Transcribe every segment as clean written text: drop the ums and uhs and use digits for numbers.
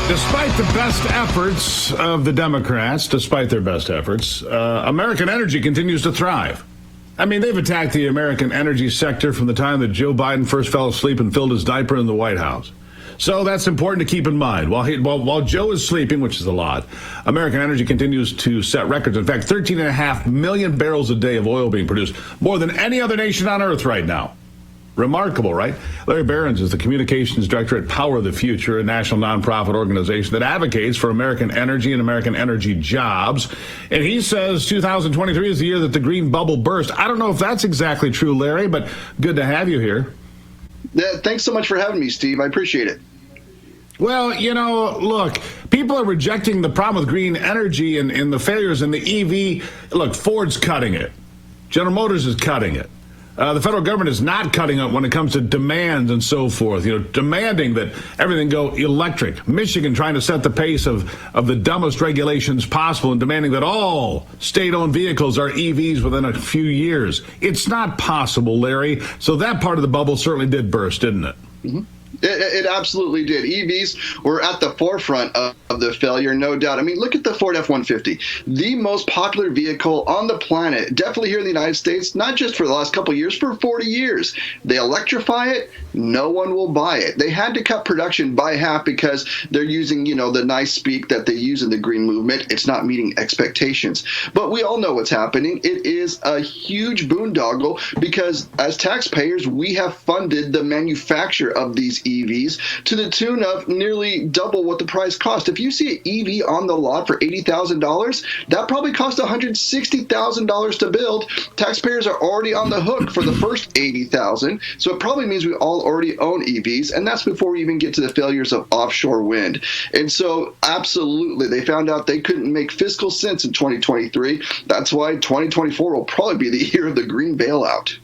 Despite the best efforts of the Democrats, American energy continues to thrive. I mean, they've attacked the American energy sector from the time that Joe Biden first fell asleep and filled his diaper in the White House. So that's important to keep in mind. While Joe is sleeping, which is a lot, American energy continues to set records. In fact, 13.5 million barrels a day of oil being produced, more than any other nation on earth right now. Remarkable, right? Larry Behrens is the communications director at Power of the Future, a national nonprofit organization that advocates for American energy and American energy jobs. And he says 2023 is the year that the green bubble burst. I don't know if that's exactly true, Larry, but good to have you here. Yeah, thanks so much for having me, Steve. I appreciate it. Well, look, people are rejecting the problem with green energy and the failures in the EV. Look, Ford's cutting it. General Motors is cutting it. The federal government is not cutting it when it comes to demands and so forth, demanding that everything go electric. Michigan trying to set the pace of the dumbest regulations possible and demanding that all state-owned vehicles are EVs within a few years. It's not possible, Larry. So that part of the bubble certainly did burst, didn't it? Mm-hmm. It absolutely did. EVs were at the forefront of the failure, no doubt. I mean, look at the Ford F-150, the most popular vehicle on the planet, definitely here in the United States, not just for the last couple of years, for 40 years. They electrify it, no one will buy it. They had to cut production by half because they're using, the nice speak that they use in the green movement. It's not meeting expectations. But we all know what's happening. It is a huge boondoggle because as taxpayers, we have funded the manufacture of these EVs to the tune of nearly double what the price cost. If you see an EV on the lot for $80,000, that probably cost $160,000 to build. Taxpayers are already on the hook for the first $80,000, so it probably means we all already own EVs, and that's before we even get to the failures of offshore wind. And so, absolutely, they found out they couldn't make fiscal sense in 2023. That's why 2024 will probably be the year of the green bailout.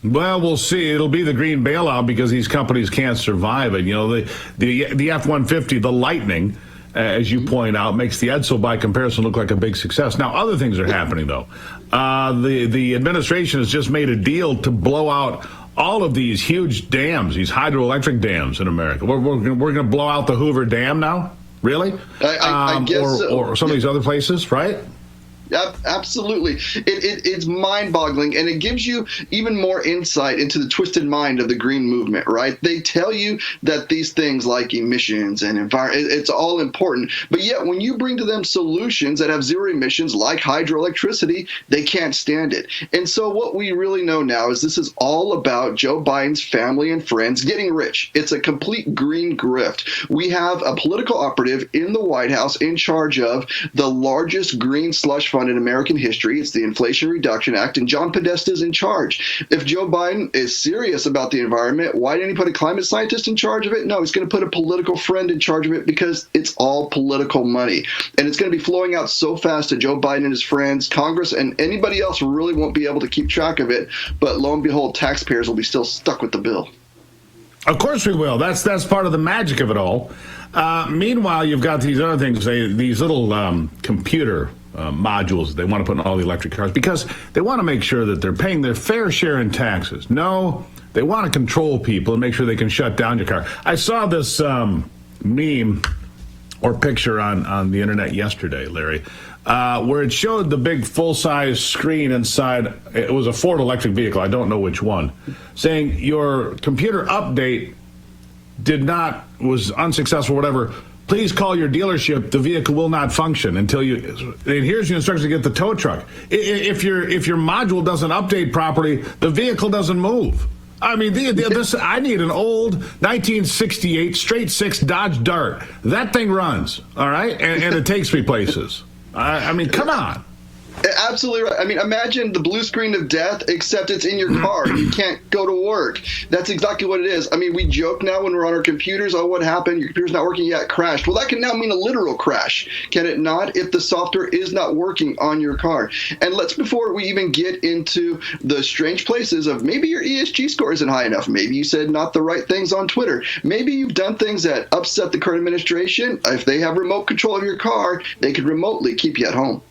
Well, we'll see. It'll be the green bailout because these companies can't survive it. The F-150, the Lightning, as you point out, makes the Edsel by comparison look like a big success. Now, other things are happening, though. The administration has just made a deal to blow out all of these huge dams, these hydroelectric dams in America. We're going to blow out the Hoover Dam now? Really? I guess so. Or some of these other places, right? Absolutely. It's mind-boggling, and it gives you even more insight into the twisted mind of the green movement, right? They tell you that these things like emissions and environment, it's all important, but yet when you bring to them solutions that have zero emissions like hydroelectricity, they can't stand it. And so what we really know now is this is all about Joe Biden's family and friends getting rich. It's a complete green grift. We have a political operative in the White House in charge of the largest green slush fund in American history. It's the Inflation Reduction Act, and John Podesta is in charge. If Joe Biden is serious about the environment, why didn't he put a climate scientist in charge of it? No, he's going to put a political friend in charge of it because it's all political money. And it's going to be flowing out so fast to Joe Biden and his friends. Congress and anybody else really won't be able to keep track of it. But lo and behold, taxpayers will be still stuck with the bill. Of course we will. That's part of the magic of it all. Meanwhile, you've got these other things, these little computer modules they want to put in all the electric cars because they want to make sure that they're paying their fair share in taxes. No, they want to control people and make sure they can shut down your car. I saw this meme or picture on the internet yesterday, Larry, where it showed the big full-size screen inside. It was a Ford electric vehicle, I don't know which one, saying your computer update was unsuccessful, whatever. Please call your dealership. The vehicle will not function until you. And here's your instructions to get the tow truck. If your module doesn't update properly, the vehicle doesn't move. I mean, I need an old 1968 straight six Dodge Dart. That thing runs, all right, and it takes me places. I mean, come on. Absolutely right. I mean, imagine the blue screen of death, except it's in your car. You can't go to work. That's exactly what it is. I mean, we joke now when we're on our computers, oh, what happened? Your computer's not working yet, it crashed. Well, that can now mean a literal crash, can it not, if the software is not working on your car? And before we even get into the strange places of maybe your ESG score isn't high enough, maybe you said not the right things on Twitter, maybe you've done things that upset the current administration. If they have remote control of your car, they could remotely keep you at home.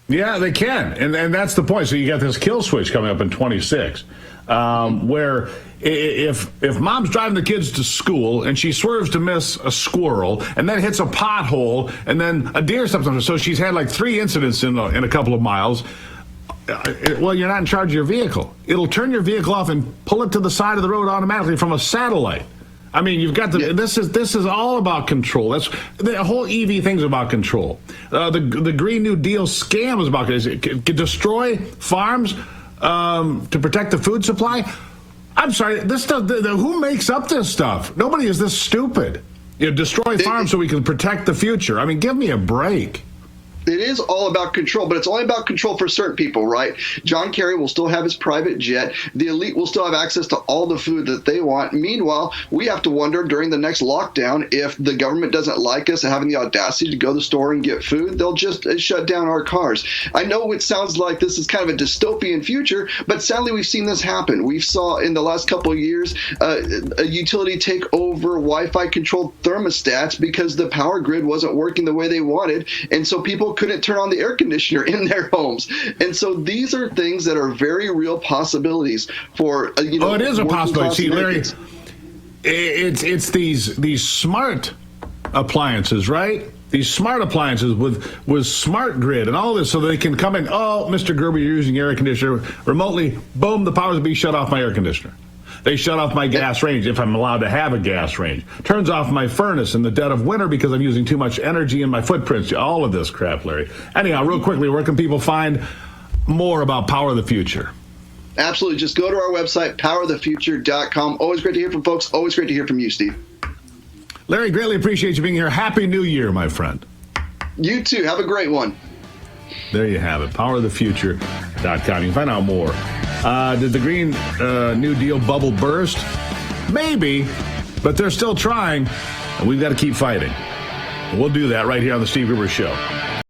Yeah, they can, and that's the point. So you got this kill switch coming up in 26, where if mom's driving the kids to school and she swerves to miss a squirrel and then hits a pothole and then a deer steps on her, so she's had like 3 incidents in a couple of miles. Well, you're not in charge of your vehicle. It'll turn your vehicle off and pull it to the side of the road automatically from a satellite. I mean, you've got this is all about control. That's the whole EV thing's about control. The Green New Deal scam is about destroy farms to protect the food supply. I'm sorry, this stuff. Who makes up this stuff? Nobody is this stupid. Destroy farms so we can protect the future. I mean, give me a break. It is all about control, but it's only about control for certain people, right? John Kerry will still have his private jet. The elite will still have access to all the food that they want. Meanwhile, we have to wonder during the next lockdown if the government doesn't like us and having the audacity to go to the store and get food, they'll just shut down our cars. I know it sounds like this is kind of a dystopian future, but sadly we've seen this happen. We saw in the last couple of years a utility take over Wi-Fi controlled thermostats because the power grid wasn't working the way they wanted, and so people couldn't turn on the air conditioner in their homes. And so these are things that are very real possibilities for it is a possibility. See, Larry, it's these smart appliances, right? These smart appliances with smart grid and all this, so they can come in. Oh, Mr. Gruber, you're using air conditioner remotely. Boom, the powers be shut off my air conditioner. They shut off my gas range if I'm allowed to have a gas range. Turns off my furnace in the dead of winter because I'm using too much energy in my footprints. All of this crap, Larry. Anyhow, real quickly, where can people find more about Power of the Future? Absolutely. Just go to our website, powerofthefuture.com. Always great to hear from folks. Always great to hear from you, Steve. Larry, greatly appreciate you being here. Happy New Year, my friend. You too. Have a great one. There you have it. Powerofthefuture.com. You can find out more. Did the Green New Deal bubble burst? Maybe, but they're still trying, and we've got to keep fighting. And we'll do that right here on the Steve Gruber Show.